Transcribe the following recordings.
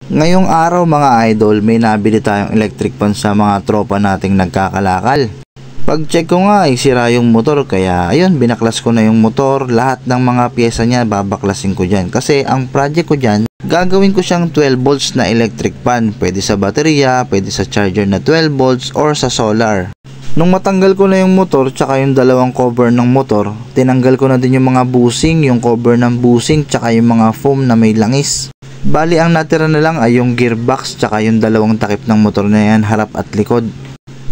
Ngayong araw mga idol, may nabili tayong electric fan sa mga tropa nating nagkakalakal. Pag check ko nga ay sira yung motor, kaya ayun, binaklas ko na yung motor. Lahat ng mga pyesa niya babaklasin ko dyan. Kasi ang project ko dyan, gagawin ko siyang 12 volts na electric fan. Pwede sa baterya, pwede sa charger na 12 volts or sa solar. Nung matanggal ko na yung motor tsaka yung dalawang cover ng motor, tinanggal ko na din yung mga bushing, yung cover ng bushing tsaka yung mga foam na may langis. Bali ang natira na lang ay yung gearbox tsaka yung dalawang takip ng motor na yan, harap at likod.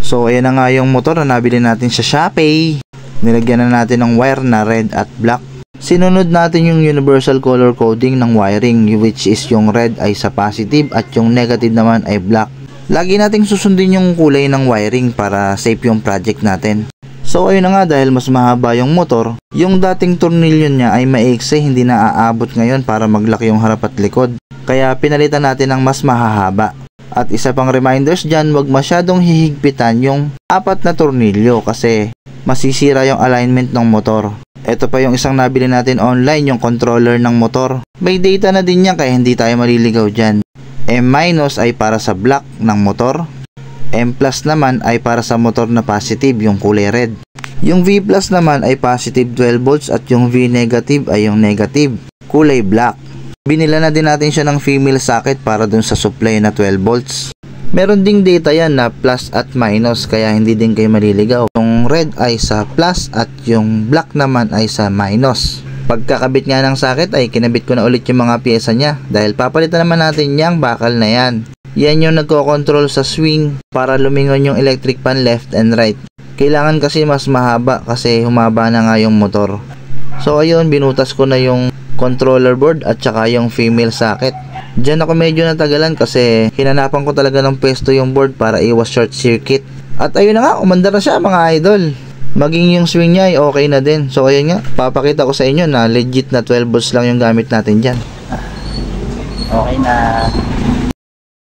So ayan na nga yung motor na nabili natin sa Shopee. Nilagyan na natin ng wire na red at black. Sinunod natin yung universal color coding ng wiring, which is yung red ay sa positive at yung negative naman ay black. Lagi nating susundin yung kulay ng wiring para safe yung project natin. So ayun na nga, dahil mas mahaba yung motor, yung dating tornilyo niya ay maiksi, hindi na aabot ngayon para maglaki yung harap at likod. Kaya pinalitan natin ng mas mahahaba. At isa pang reminders dyan, wag masyadong hihigpitan yung 4 na tornilyo kasi masisira yung alignment ng motor. Ito pa yung isang nabili natin online, yung controller ng motor. May data na din yan kaya hindi tayo maliligaw dyan. M- ay para sa black ng motor. M+ naman ay para sa motor na positive, yung kulay red. Yung V+ naman ay positive 12 volts at yung V- ay yung negative, kulay black. Binila na din natin siya ng female socket para dun sa supply na 12 volts. Meron ding data yan na plus at minus kaya hindi din kayo maliligaw. Yung red ay sa plus at yung black naman ay sa minus. Pagkakabit nga ng socket ay kinabit ko na ulit yung mga pyesa niya dahil papalitan naman natin yung bakal na yan. Yan yung nagko-control sa swing para lumingon yung electric fan left and right. Kailangan kasi mas mahaba kasi humaba na nga yung motor. So ayun, binutas ko na yung controller board at saka yung female socket. Diyan ako medyo natagalan kasi hinanapan ko talaga ng pwesto yung board para iwas short circuit. At ayun na nga, umandar na siya mga idol. Maging yung swing niya ay okay na din. So ayun nga, papakita ko sa inyo na legit na 12 volts lang yung gamit natin dyan. Okay na.